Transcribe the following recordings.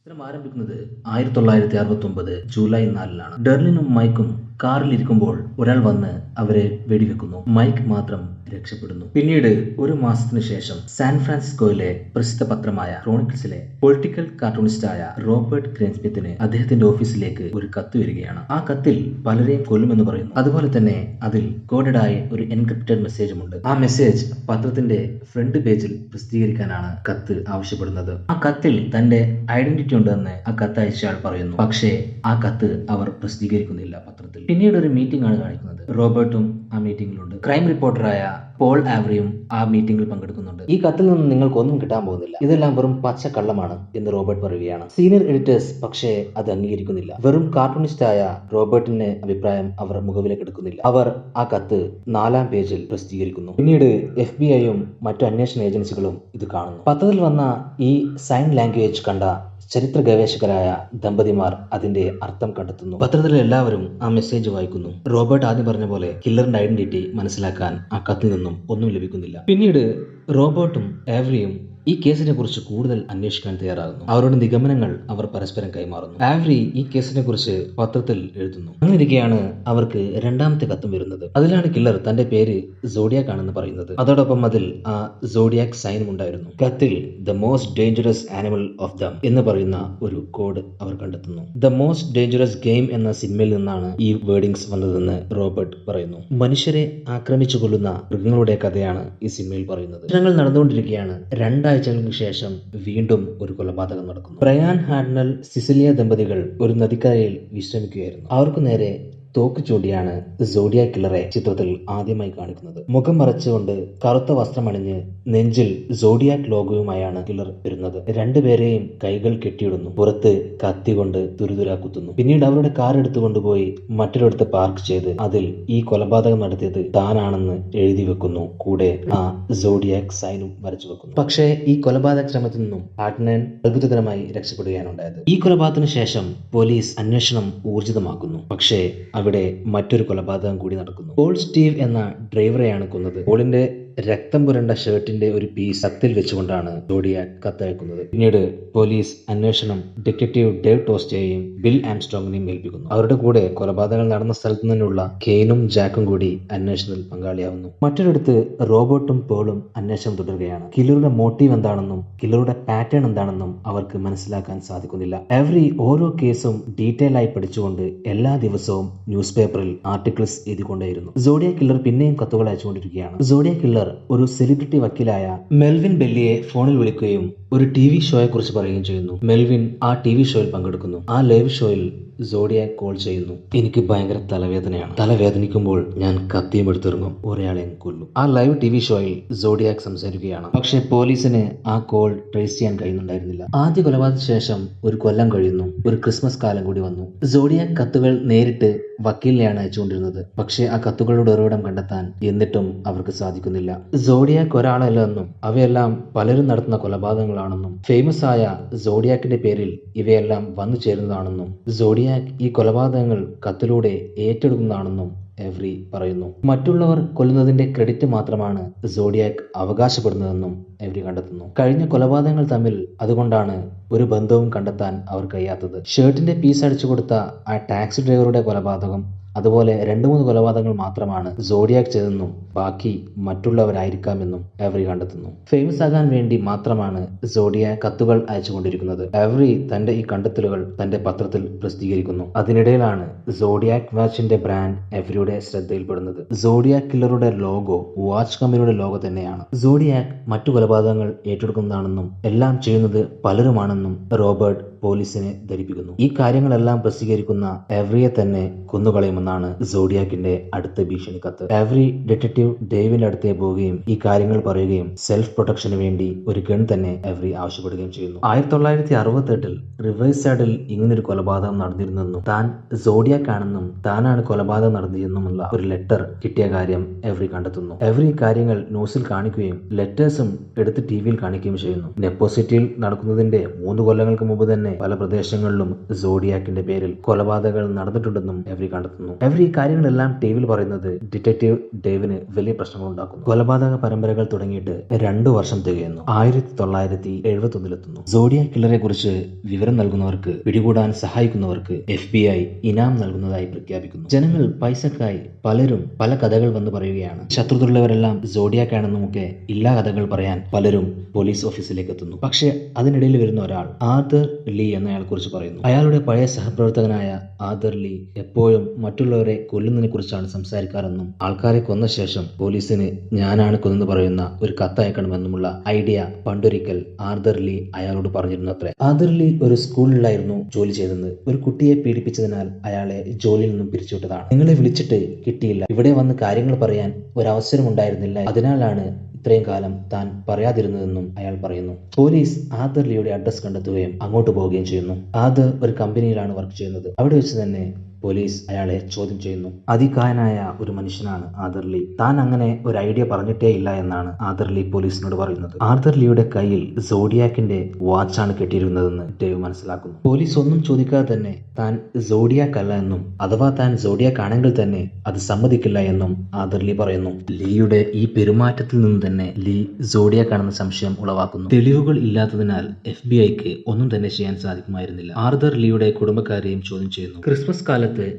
ചിത്രം ആരംഭിക്കുന്നത് 1969 ജൂലൈ 4-ലാണ്. ഡെർലിനും മൈക്കും കാറിൽ ഇരിക്കുമ്പോൾ ഒരാൾ വന്ന് അവരെ വെടിവെക്കുന്നു. മൈക്ക് മാത്രം രക്ഷപ്പെടുന്നു. പിന്നീട് ഒരു മാസത്തിനു ശേഷം സാൻ ഫ്രാൻസിസ്കോയിലെ പ്രസിദ്ധ പത്രമായ ക്രോണിക്കിൾസിലെ പൊളിറ്റിക്കൽ കാർട്ടൂണിസ്റ്റായ റോബർട്ട് ഗ്രെയിൻസ്മിത്തിന് അദ്ദേഹത്തിന്റെ ഓഫീസിലേക്ക് ഒരു കത്ത് വരികയാണ്. ആ കത്തിൽ പലരെയും കൊല്ലുമെന്ന് പറയുന്നു. അതുപോലെ തന്നെ അതിൽ കോഡഡ് ആയ ഒരു എൻക്രിപ്റ്റഡ് മെസ്സേജും ഉണ്ട്. ആ മെസ്സേജ് പത്രത്തിന്റെ ഫ്രണ്ട് പേജിൽ പ്രസിദ്ധീകരിക്കാനാണ് കത്ത് ആവശ്യപ്പെടുന്നത്. ആ കത്തിൽ തന്റെ ഐഡന്റിറ്റി ഉണ്ടെന്ന് ആ കത്ത് അയച്ചയാൾ പറയുന്നു. പക്ഷേ ആ കത്ത് അവർ പ്രസിദ്ധീകരിക്കുന്നില്ല പത്രത്തിൽ. പിന്നീട് ഒരു മീറ്റിംഗ് ആണ് കാണിക്കുന്നത്. റോബർട്ടും ആ മീറ്റിംഗിലുണ്ട്. ക്രൈം റിപ്പോർട്ടറായ പോൾ ആവറിയും ആ മീറ്റിംഗിൽ പങ്കെടുക്കുന്നുണ്ട്. ഈ കത്തിൽ നിന്ന് നിങ്ങൾക്ക് ഒന്നും കിട്ടാൻ പോകുന്നില്ല, ഇതെല്ലാം വെറും പച്ച കള്ളമാണ് എന്ന് റോബർട്ട് പറയുകയാണ്. സീനിയർ എഡിറ്റേഴ്സ് പക്ഷേ അത് അംഗീകരിക്കുന്നില്ല. വെറും കാർട്ടൂണിസ്റ്റായ റോബർട്ടിന്റെ അഭിപ്രായം അവർ മുഖവിലേക്ക് എടുക്കുന്നില്ല. അവർ ആ കത്ത് 4-ാം പേജിൽ പ്രസിദ്ധീകരിക്കുന്നു. പിന്നീട് FBI-യും മറ്റു അന്വേഷണ ഏജൻസികളും ഇത് കാണുന്നു. പത്രത്തിൽ വന്ന ഈ സൈൻ ലാംഗ്വേജ് കണ്ട ചരിത്ര ഗവേഷകരായ ദമ്പതിമാർ അതിന്റെ അർത്ഥം കണ്ടെത്തുന്നു. പത്രത്തിലെ എല്ലാവരും ആ മെസ്സേജ് വായിക്കുന്നു. റോബർട്ട് ആദ്യം പറഞ്ഞ പോലെ കില്ലറിന്റെ ഐഡന്റിറ്റി മനസ്സിലാക്കാൻ ആ കത്തിൽ നിന്നും ഒന്നും ലഭിക്കുന്നില്ല. പിന്നീട് റോബർട്ടും ആവറിയും ഈ കേസിനെ കുറിച്ച് കൂടുതൽ അന്വേഷിക്കാൻ തയ്യാറാകുന്നു. അവരുടെ നിഗമനങ്ങൾ അവർ പരസ്പരം കൈമാറുന്നു. ആവറി ഈ കേസിനെ കുറിച്ച് പത്രത്തിൽ എഴുതുന്നു. അങ്ങനെയിരിക്കെയാണ് അവർക്ക് 2-ാമത്തെ കത്തും വരുന്നത്. അതിലാണ് കില്ലർ തന്റെ പേര് സോഡിയാക് ആണെന്ന് പറയുന്നത്. അതോടൊപ്പം അതിൽ ആ സോഡിയാക് സൈനും ഉണ്ടായിരുന്നു. കത്തിൽ the most dangerous animal of them എന്ന് പറയുന്ന ഒരു കോഡ് അവർ കണ്ടെത്തുന്നു. ദ മോസ്റ്റ് ഡേഞ്ചറസ് ഗെയിം എന്ന സിനിമയിൽ നിന്നാണ് ഈ വേർഡിങ്സ് വന്നതെന്ന് റോബർട്ട് പറയുന്നു. മനുഷ്യരെ ആക്രമിച്ചു കൊല്ലുന്ന മൃഗങ്ങളുടെ കഥയാണ് ഈ സിനിമയിൽ പറയുന്നത്. ചിത്രങ്ങൾ നടന്നുകൊണ്ടിരിക്കുകയാണ്. 2 ആഴ്ചകൾക്ക് ശേഷം വീണ്ടും ഒരു കൊലപാതകം നടക്കുന്നു. ബ്രയാൻ ഹാഡ്നൽ സിസിലിയ ദമ്പതികൾ ഒരു നദിക്കരയിൽ വിശ്രമിക്കുകയായിരുന്നു. അവർക്കു നേരെ തോക്ക് ചൂണ്ടിയാണ് സോഡിയാക് കില്ലറെ ചിത്രത്തിൽ ആദ്യമായി കാണിക്കുന്നത്. മുഖം മറച്ചുകൊണ്ട് കറുത്ത വസ്ത്രമണിഞ്ഞ് നെഞ്ചിൽ സോഡിയാക് ലോഗോയുമായാണ് കില്ലർ വരുന്നത്. രണ്ടുപേരെയും കൈകൾ കെട്ടിയിടുന്നു. പുറത്ത് കത്തി കൊണ്ട് തുരുതുരാ കുത്തുന്നു. പിന്നീട് അവരുടെ കാർ എടുത്തുകൊണ്ടുപോയി മറ്റൊരിടത്ത് പാർക്ക് ചെയ്ത് അതിൽ ഈ കൊലപാതകം നടത്തിയത് താനാണെന്ന് എഴുതി വെക്കുന്നു. കൂടെ ആ സോഡിയാക് സൈനും വരച്ചു വെക്കുന്നു. പക്ഷേ ഈ കൊലപാതക ശ്രമത്തിൽ നിന്നും ഹാഡ്നൻ അത്ഭുതകരമായി രക്ഷപ്പെടുകയാണ് ഉണ്ടായത്. ഈ കൊലപാതകത്തിന് ശേഷം പോലീസ് അന്വേഷണം ഊർജിതമാക്കുന്നു. പക്ഷേ അവിടെ മറ്റൊരു കൊലപാതകം കൂടി നടക്കുന്നു. പോൾ സ്റ്റീവ് എന്ന ഡ്രൈവറെയാണ് കൊന്നത്. പോളിന്റെ രക്തം പുരണ്ട ഷർട്ടിന്റെ ഒരു പീസ് കത്തിൽ വെച്ചുകൊണ്ടാണ് സോഡിയാക് കത്തയക്കുന്നത്. പിന്നീട് പോലീസ് അന്വേഷണം ഡിറ്റക്റ്റീവ് ഡേവ് ടോസ്റ്റയെയും ബിൽ ആംസ്ട്രോങ്ങിനെയും ഏൽപ്പിക്കുന്നു. അവരുടെ കൂടെ കൊലപാതകങ്ങൾ നടന്ന സ്ഥലത്തു നിന്നുള്ള കെയ്നും ജാക്കും കൂടി അന്വേഷണത്തിൽ പങ്കാളിയാവുന്നു. മറ്റൊരിടത്ത് റോബർട്ടും പോളും അന്വേഷണം തുടരുകയാണ്. കില്ലറുടെ മോട്ടീവ് എന്താണെന്നും കില്ലറുടെ പാറ്റേൺ എന്താണെന്നും അവർക്ക് മനസ്സിലാക്കാൻ സാധിക്കുന്നില്ല. എവറി ഓരോ കേസും ഡീറ്റെയിൽ ആയി പഠിച്ചുകൊണ്ട് എല്ലാ ദിവസവും ന്യൂസ് പേപ്പറിൽ ആർട്ടിക്കിൾസ് എഴുതിക്കൊണ്ടേയിരുന്നു. സോഡിയാക് കില്ലർ പിന്നെയും കത്തുകൾ അയച്ചുകൊണ്ടിരിക്കുകയാണ്. സോഡിയാക് കില്ലർ ഒരു സെലിബ്രിറ്റി വക്കീലായ മെൽവിൻ ബെല്ലിയെ ഫോണിൽ വിളിക്കുകയും ഒരു TV ഷോയെ കുറിച്ച് പറയുകയും ചെയ്യുന്നു. മെൽവിൻ ആ TV ഷോയിൽ പങ്കെടുക്കുന്നു. ആ ലൈവ് ഷോയിൽ സോഡിയാക് കോൾ ചെയ്യുന്നു. എനിക്ക് ഭയങ്കര തലവേദനയാണ്. തലവേദനിക്കുമ്പോൾ ഞാൻ കത്തിയും എടുത്തിറങ്ങും, ഒരാളെ കൊല്ലും. ആ ലൈവ് TV ഷോയിൽ സോഡിയാക് സംസാരിക്കുകയാണ്. പക്ഷെ പോലീസിന് ആ കോൾ ട്രേസ് ചെയ്യാൻ കഴിയുന്നുണ്ടായിരുന്നില്ല. ആദ്യ കൊലപാതകത്തിന് ശേഷം ഒരു കൊല്ലം കഴിയുന്നു. ഒരു ക്രിസ്മസ് കാലം കൂടി വന്നു. സോഡിയാക് കത്തുകൾ നേരിട്ട് വക്കീലിനെയാണ് അയച്ചുകൊണ്ടിരുന്നത്. പക്ഷേ ആ കത്തുകളുടെ ഉറവിടം കണ്ടെത്താൻ എന്നിട്ടും അവർക്ക് സാധിക്കുന്നില്ല. സോഡിയാക് ഒരാളല്ലെന്നും അവയെല്ലാം പലരും നടത്തുന്ന കൊലപാതകങ്ങളാണെന്നും ഫേമസ് ആയ സോഡിയാക്കിന്റെ പേരിൽ ഇവയെല്ലാം വന്നു ചേരുന്നതാണെന്നും സോഡിയാക് ഈ കൊലപാതകങ്ങൾ കത്തിലൂടെ ഏറ്റെടുക്കുന്നതാണെന്നും എവറി പറയുന്നു. മറ്റുള്ളവർ കൊല്ലുന്നതിന്റെ ക്രെഡിറ്റ് മാത്രമാണ് സോഡിയാക് അവകാശപ്പെടുന്നതെന്നും എവറി കണ്ടെത്തുന്നു. കഴിഞ്ഞ കൊലപാതകങ്ങൾ തമ്മിൽ അതുകൊണ്ടാണ് ഒരു ബന്ധവും കണ്ടെത്താൻ അവർ കഴിയാത്തത്. ഷർട്ടിന്റെ പീസ് അടിച്ചു കൊടുത്ത ആ ടാക്സി ഡ്രൈവറുടെ കൊലപാതകം, അതുപോലെ 2-3 കൊലപാതകങ്ങൾ മാത്രമാണ് സോഡിയാക് ചെയ്തെന്നും ബാക്കി മറ്റുള്ളവരായിരിക്കാമെന്നും എവറി കണ്ടെത്തുന്നു. ഫേമസ് ആകാൻ വേണ്ടി മാത്രമാണ് സോഡിയാക് കത്തുകൾ അയച്ചുകൊണ്ടിരിക്കുന്നത്. എവറി തന്റെ ഈ കണ്ടെത്തലുകൾ തന്റെ പത്രത്തിൽ പ്രസിദ്ധീകരിക്കുന്നു. അതിനിടയിലാണ് സോഡിയാക് വാച്ചിന്റെ ബ്രാൻഡ് എവറിയുടെ ശ്രദ്ധയിൽപ്പെടുന്നത്. സോഡിയാക് കില്ലറുടെ ലോഗോ വാച്ച് കമ്പനിയുടെ ലോഗോ തന്നെയാണ്. സോഡിയാക് മറ്റു കൊലപാതകങ്ങൾ ഏറ്റെടുക്കുന്നതാണെന്നും എല്ലാം ചെയ്യുന്നത് പലരുമാണെന്നും റോബർട്ട് പോലീസിനെ ധരിപ്പിക്കുന്നു. ഈ കാര്യങ്ങളെല്ലാം പ്രസിദ്ധീകരിക്കുന്ന എവറിയെ തന്നെ കൊന്നുകളയുമെന്നാണ് സോഡിയാക്കിന്റെ അടുത്ത ഭീഷണി കത്ത്. എവറി ഡിറ്റക്റ്റീവ് ഡേവിന്റെ അടുത്തേ പോവുകയും ഈ കാര്യങ്ങൾ പറയുകയും സെൽഫ് പ്രൊട്ടക്ഷന് വേണ്ടി ഒരു ഗൺ തന്നെ എവറി ആവശ്യപ്പെടുകയും ചെയ്യുന്നു. 1968 റിവേഴ്സ് സൈഡിൽ ഇങ്ങനൊരു കൊലപാതകം നടന്നിരുന്നെന്നും താൻ സോഡിയാക് ആണെന്നും താനാണ് കൊലപാതകം നടത്തിയെന്നുമുള്ള ഒരു ലെറ്റർ കിട്ടിയ കാര്യം എവറി കണ്ടെത്തുന്നു. എവറി കാര്യങ്ങൾ ന്യൂസിൽ കാണിക്കുകയും ലെറ്റേഴ്സും എടുത്ത് TV-യിൽ കാണിക്കുകയും ചെയ്യുന്നു. നെപ്പോ സിറ്റിയിൽ നടക്കുന്നതിന്റെ 3 കൊല്ലങ്ങൾക്ക് മുമ്പ് തന്നെ പല പ്രദേശങ്ങളിലും സോഡിയാക്കിന്റെ പേരിൽ കൊലപാതകങ്ങൾ നടന്നിട്ടുണ്ടെന്നും എവരി കണ്ടെത്തുന്നു. എവരി കാര്യങ്ങളെല്ലാം ടിവിയിൽ പറയുന്നത് ഡിറ്റക്റ്റീവ് ഡേവിന് വലിയ പ്രശ്നങ്ങൾ ഉണ്ടാക്കുന്നു. കൊലപാതക പരമ്പരകൾ തുടങ്ങിയിട്ട് 2 വർഷം തികയുന്നു. 1971 സോഡിയാക് കില്ലറെ കുറിച്ച് വിവരം നൽകുന്നവർക്ക് പിടികൂടാൻ സഹായിക്കുന്നവർക്ക് FBI ഇനാം നൽകുന്നതായി പ്രഖ്യാപിക്കുന്നു. ജനങ്ങൾ പൈസക്കായി പലരും പല കഥകൾ വന്ന് പറയുകയാണ്. ശത്രുതയുള്ളവരെല്ലാം സോഡിയാക് ആണെന്നുമൊക്കെ ഇല്ലാ കഥകൾ പറയാൻ പലരും പോലീസ് ഓഫീസിലേക്ക് എത്തുന്നു. പക്ഷേ അതിനിടയിൽ വരുന്ന ഒരാൾ ആർതർ ലീ എന്നയാളെ കുറിച്ച് പറയുന്നു. അയാളുടെ പഴയ സഹപ്രവർത്തകനായ ആർതർ ലീ എപ്പോഴും മറ്റുള്ളവരെ കൊല്ലുന്നതിനെ കുറിച്ചാണ് സംസാരിക്കാറെന്നും ആൾക്കാരെ കൊന്ന ശേഷം പോലീസിന് ഞാനാണ് കൊന്നെന്ന് പറയുന്ന ഒരു കത്തയക്കണമെന്നുമുള്ള ഐഡിയ പണ്ടൊരിക്കൽ ആർതർ ലീ അയാളോട് പറഞ്ഞിരുന്നു അത്രേ. ആർതർ ലീ ഒരു സ്കൂളിലായിരുന്നു ജോലി ചെയ്തത്. ഒരു കുട്ടിയെ പീഡിപ്പിച്ചതിനാൽ അയാളെ ജോലിയിൽ നിന്നും പിരിച്ചുവിട്ടതാണ്. നിങ്ങളെ വിളിച്ചിട്ട് കിട്ടിയില്ല, ഇവിടെ വന്ന് കാര്യങ്ങൾ പറയാൻ ഒരവസരം ഉണ്ടായിരുന്നില്ല, അതിനാലാണ് ഇത്രയും കാലം താൻ പറയാതിരുന്നതെന്നും അയാൾ പറയുന്നു. പോലീസ് ആർതർ ലീയുടെ അഡ്രസ് കണ്ടെത്തുകയും അങ്ങോട്ട് പോവുകയും ചെയ്യുന്നു. ആർതർ ഒരു കമ്പനിയിലാണ് വർക്ക് ചെയ്യുന്നത്. അവിടെ വെച്ച് തന്നെ പോലീസ് അയാളെ ചോദ്യം ചെയ്യുന്നു. അതികായനായ ഒരു മനുഷ്യനാണ് ആർതർ ലീ. താൻ അങ്ങനെ ഒരു ഐഡിയ പറഞ്ഞിട്ടേ ഇല്ല എന്നാണ് ആർതർ ലീ പോലീസിനോട് പറയുന്നത്. ആർതർ ലീയുടെ കയ്യിൽ സോഡിയാക്കിന്റെ വാച്ചാണ് കെട്ടിയിരുന്നതെന്ന് ഡേവ് മനസ്സിലാക്കുന്നു. പോലീസ് ഒന്നും ചോദിക്കാതെ തന്നെ താൻ സോഡിയാക് അല്ല എന്നും അഥവാ താൻ സോഡിയാക് ആണെങ്കിൽ തന്നെ അത് സമ്മതിക്കില്ല എന്നും ആർതർ ലീ പറയുന്നു. ലീയുടെ ഈ പെരുമാറ്റത്തിൽ നിന്ന് തന്നെ ലീ സോഡിയാക് ആണെന്ന സംശയം ഉളവാക്കുന്നു. തെളിവുകൾ ഇല്ലാത്തതിനാൽ FBIക്ക് ഒന്നും തന്നെ ചെയ്യാൻ സാധിക്കുമായിരുന്നില്ല. ആർതർ ലീയുടെ കുടുംബക്കാരെയും ചോദ്യം ചെയ്യുന്നു. ക്രിസ്മസ് കാലത്ത്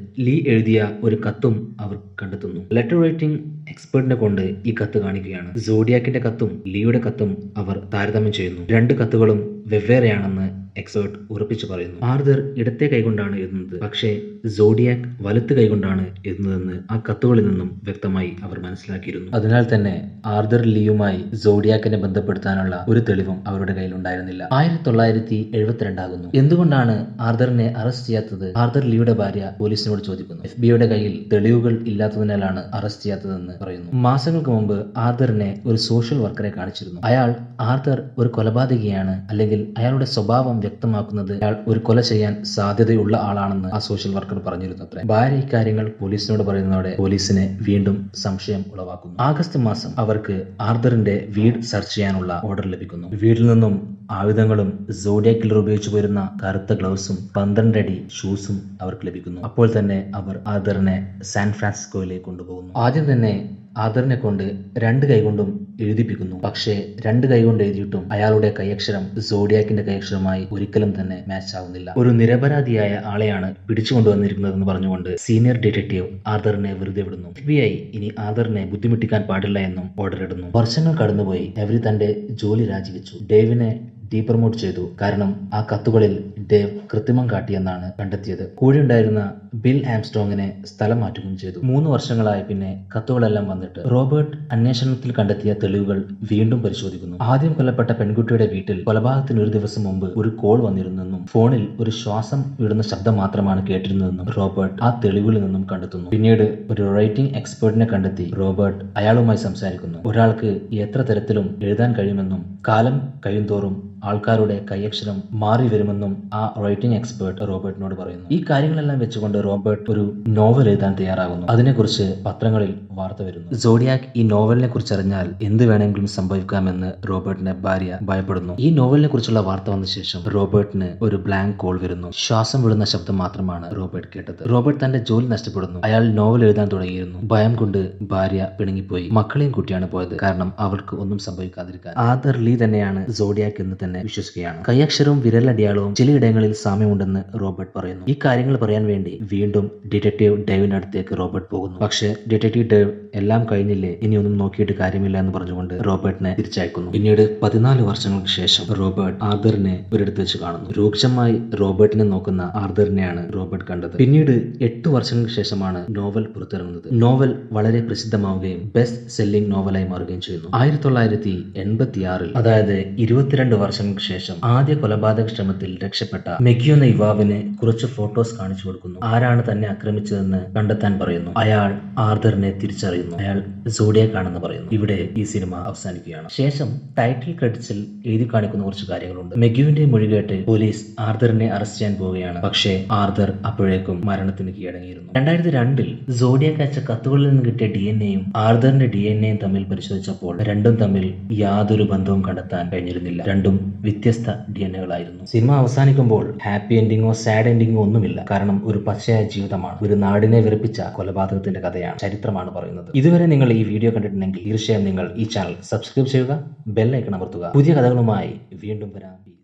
ലീ എഴുതിയ ഒരു കത്തും അവർ കണ്ടെത്തുന്നു. ലെറ്റർ റൈറ്റിംഗ് എക്സ്പെർട്ടിനെ കൊണ്ട് ഈ കത്ത് കാണിക്കുകയാണ്. സോഡിയാക്കിന്റെ കത്തും ലീയുടെ കത്തും അവർ താരതമ്യം ചെയ്യുന്നു. 2 കത്തുകളും വെവ്വേറെയാണെന്ന് എക്സ്പേർട്ട് ഉറപ്പിച്ചു പറയുന്നു. ആർതർ ഇടത്തെ കൈകൊണ്ടാണ് എഴുതുന്നത്, പക്ഷേ സോഡിയാക് വലത്ത് കൈകൊണ്ടാണ് എഴുതുന്നതെന്ന് ആ കത്തുകളിൽ നിന്നും വ്യക്തമായി അവർ മനസ്സിലാക്കിയിരുന്നു. അതിനാൽ തന്നെ ആർതർ ലീയുമായി സോഡിയാക്കിനെ ബന്ധപ്പെടുത്താനുള്ള ഒരു തെളിവും അവരുടെ കയ്യിൽ ഉണ്ടായിരുന്നില്ല. 1972 ആകുന്നു. എന്തുകൊണ്ടാണ് ആർതറിനെ അറസ്റ്റ് ചെയ്യാത്തത്? ആർതർ ലീയുടെ ഭാര്യ പോലീസിനോട് ചോദിക്കുന്നു. FBIയുടെ കയ്യിൽ തെളിവുകൾ ഇല്ലാത്തതിനാലാണ് അറസ്റ്റ് ചെയ്യാത്തതെന്ന് പറയുന്നു. മാസങ്ങൾക്ക് മുമ്പ് ആർതറിനെ ഒരു സോഷ്യൽ വർക്കറെ കാണിച്ചിരുന്നു. അയാൾ ആർതർ ഒരു കൊലപാതകിയാണ്, അല്ലെങ്കിൽ അയാളുടെ സ്വഭാവം വ്യക്തമാക്കുന്നത് അയാൾ ഒരു കൊല ചെയ്യാൻ സാധ്യതയുള്ള ആളാണെന്ന് ആ സോഷ്യൽ വർക്കർ പറഞ്ഞിരുന്നു അത്രേ. ഭാര്യ ഇക്കാര്യങ്ങൾ പോലീസിനോട് പറയുന്നതോടെ പോലീസിനെ വീണ്ടും സംശയം ഉളവാക്കുന്നു. ആഗസ്റ്റ് മാസം അവർക്ക് ആർതറിന്റെ വീട് സെർച്ച് ചെയ്യാനുള്ള ഓർഡർ ലഭിക്കുന്നു. വീട്ടിൽ നിന്നും ആയുധങ്ങളും സോഡിയാക് കില്ലർ ഉപയോഗിച്ചു പോരുന്ന കറുത്ത ഗ്ലൗസും 12 അടി ഷൂസും അവർക്ക് ലഭിക്കുന്നു. അപ്പോൾ തന്നെ അവർ ആർതറിനെ സാൻ ഫ്രാൻസിസ്കോയിലേക്ക് കൊണ്ടുപോകുന്നു. ആദ്യം തന്നെ ആർതറിനെ കൊണ്ട് 2 കൈകൊണ്ടും എഴുതിപ്പിക്കുന്നു. പക്ഷേ 2 കൈകൊണ്ട് എഴുതിയിട്ടും അയാളുടെ കൈയക്ഷരം സോഡിയാക്കിന്റെ കൈയക്ഷരമായി ഒരിക്കലും തന്നെ മാച്ച് ആവുന്നില്ല. ഒരു നിരപരാധിയായ ആളെയാണ് പിടിച്ചുകൊണ്ടുവന്നിരിക്കുന്നതെന്ന് പറഞ്ഞുകൊണ്ട് സീനിയർ ഡിറ്റക്റ്റീവ് ആർതറിനെ വെറുതെ വിടുന്നു. FBI ഇനി ആർതറിനെ ബുദ്ധിമുട്ടിക്കാൻ പാടില്ല എന്നും ഓർഡർ ഇടുന്നു. വർഷങ്ങൾ കടന്നുപോയി. എവരി തന്റെ ജോലി രാജിവെച്ചു. ഡേവിനെ ഡീപ്രമോട്ട് ചെയ്തു. കാരണം ആ കത്തുകളിൽ ഡേവ് കൃത്രിമം കാട്ടിയെന്നാണ് കണ്ടെത്തിയത്. കൂടെയുണ്ടായിരുന്ന ബിൽ ആംസ്ട്രോങ്ങിനെ സ്ഥലം മാറ്റുകയും ചെയ്തു. 3 വർഷങ്ങളായി പിന്നെ കത്തുകളെല്ലാം വന്നിട്ട് റോബർട്ട് അന്വേഷണത്തിൽ കണ്ടെത്തിയ തെളിവുകൾ വീണ്ടും പരിശോധിക്കുന്നു. ആദ്യം കൊല്ലപ്പെട്ട പെൺകുട്ടിയുടെ വീട്ടിൽ കൊലപാതകത്തിന് 1 ദിവസം മുമ്പ് ഒരു കോൾ വന്നിരുന്നെന്നും ഫോണിൽ ഒരു ശ്വാസം വിടുന്ന ശബ്ദം മാത്രമാണ് കേട്ടിരുന്നതെന്നും റോബർട്ട് ആ തെളിവുകളിൽ നിന്നും കണ്ടെത്തുന്നു. പിന്നീട് ഒരു റൈറ്റിംഗ് എക്സ്പെർട്ടിനെ കണ്ടെത്തി റോബർട്ട് അയാളുമായി സംസാരിക്കുന്നു. ഒരാൾക്ക് എത്ര തരത്തിലും എഴുതാൻ കഴിയുമെന്നും കാലം കഴിയുന്തോറും ആൾക്കാരുടെ കൈയക്ഷരം മാറി വരുമെന്നും ആ റൈറ്റിംഗ് എക്സ്പേർട്ട് റോബർട്ടിനോട് പറയുന്നു. ഈ കാര്യങ്ങളെല്ലാം വെച്ചുകൊണ്ട് റോബർട്ട് ഒരു നോവൽ എഴുതാൻ തയ്യാറാകുന്നു. അതിനെക്കുറിച്ച് പത്രങ്ങളിൽ വാർത്ത വരുന്നു. സോഡിയാക് ഈ നോവലിനെ കുറിച്ച് അറിഞ്ഞാൽ എന്ത് വേണമെങ്കിലും സംഭവിക്കാമെന്ന് റോബർട്ടിന്റെ ഭാര്യ ഭയപ്പെടുന്നു. ഈ നോവലിനെ കുറിച്ചുള്ള വാർത്ത വന്ന ശേഷം റോബർട്ടിന് ഒരു ബ്ലാങ്ക് കോൾ വരുന്നു. ശ്വാസം വിടുന്ന ശബ്ദം മാത്രമാണ് റോബർട്ട് കേട്ടത്. റോബർട്ട് തന്റെ ജോലി നഷ്ടപ്പെടുന്നു. അയാൾ നോവൽ എഴുതാൻ തുടങ്ങിയിരുന്നു. ഭയം കൊണ്ട് ഭാര്യ പിണങ്ങിപ്പോയി. മക്കളെയും കുട്ടിയാണ് പോയത്, കാരണം അവർക്ക് ഒന്നും സംഭവിക്കാതിരിക്കാൻ. ആർതർ ലീ തന്നെയാണ് സോഡിയാക് എന്ന് തന്നെ വിശ്വസിക്കുകയാണ്. കൈയക്ഷരവും വിരലടയാളവും ചിലയിടങ്ങളിൽ സാമ്യമുണ്ടെന്ന് റോബർട്ട് പറയുന്നു. ഈ കാര്യങ്ങൾ പറയാൻ വേണ്ടി വീണ്ടും ഡിറ്റക്റ്റീവ് ഡേവിന്റെ അടുത്തേക്ക് റോബർട്ട് പോകുന്നു. പക്ഷേ ഡിറ്റക്റ്റീവ് ഡേവ് എല്ലാം കഴിഞ്ഞില്ലേ, ഇനി ഒന്നും നോക്കിയിട്ട് കാര്യമില്ല എന്ന് പറഞ്ഞുകൊണ്ട് റോബർട്ടിനെ തിരിച്ചയക്കുന്നു. പിന്നീട് 14 വർഷങ്ങൾക്ക് ശേഷം റോബർട്ട് ആർതറിനെ ഒരിടത്ത് വെച്ച് കാണുന്നു. രൂക്ഷമായി റോബർട്ടിനെ നോക്കുന്ന ആർതറിനെയാണ് റോബർട്ട് കണ്ടത്. പിന്നീട് 8 വർഷങ്ങൾക്ക് ശേഷമാണ് നോവൽ പുറത്തിറങ്ങുന്നത്. നോവൽ വളരെ പ്രസിദ്ധമാവുകയും ബെസ്റ്റ് സെല്ലിംഗ് നോവലായി മാറുകയും ചെയ്യുന്നു. 1986 അതായത് 22 വർഷങ്ങൾക്ക് ശേഷം ആദ്യ കൊലപാതക ശ്രമത്തിൽ രക്ഷപ്പെട്ട മെഗി എന്ന യുവാവിന് കുറച്ച് ഫോട്ടോസ് കാണിച്ചു കൊടുക്കുന്നു. ആരാണ് തന്നെ ആക്രമിച്ചതെന്ന് കണ്ടെത്താൻ പറയുന്നു. അയാൾ ആർതറിനെ തിരിച്ചറിയുന്നു. അയാൾ സോഡിയാക് ആണെന്ന് പറയുന്നു. ഇവിടെ ഈ സിനിമ അവസാനിക്കുകയാണ്. ശേഷം ടൈറ്റിൽ ക്രെഡിറ്റ്സിൽ എഴുതി കാണിക്കുന്ന കുറച്ച് കാര്യങ്ങളുണ്ട്. മെഗ്യുവിന്റെ മൊഴി കേട്ട് പോലീസ് ആർതറിനെ അറസ്റ്റ് ചെയ്യാൻ പോവുകയാണ്. പക്ഷേ ആർതർ അപ്പോഴേക്കും മരണത്തിന് കീഴടങ്ങിയിരുന്നു. 2002 സോഡിയാക് അയച്ച കത്തുകളിൽ നിന്ന് കിട്ടിയ DNA-യും ആർതറിന്റെ DNA-യും തമ്മിൽ പരിശോധിച്ചപ്പോൾ രണ്ടും തമ്മിൽ യാതൊരു ബന്ധവും കണ്ടെത്താൻ കഴിഞ്ഞിരുന്നില്ല. രണ്ടും വ്യത്യസ്ത DNA-കളായിരുന്നു. സിനിമ അവസാനിക്കുമ്പോൾ ഹാപ്പി എൻഡിങ്ങോ സാഡ് എൻഡിങ്ങോ ഒന്നുമില്ല. കാരണം ഒരു പച്ചയായ ജീവിതമാണ്. ഒരു നാടിനെ വിറപ്പിച്ച കൊലപാതകത്തിന്റെ കഥയാണ്, ചരിത്രമാണ് പറയുന്നത്. ഇതുവരെ നിങ്ങൾ ഈ വീഡിയോ കണ്ടിട്ടുണ്ടെങ്കിൽ തീർച്ചയായും നിങ്ങൾ ഈ ചാനൽ സബ്സ്ക്രൈബ് ചെയ്യുക, ബെൽ ഐക്കൺ അമർത്തുക. പുതിയ കഥകളുമായി വീണ്ടും വരാം.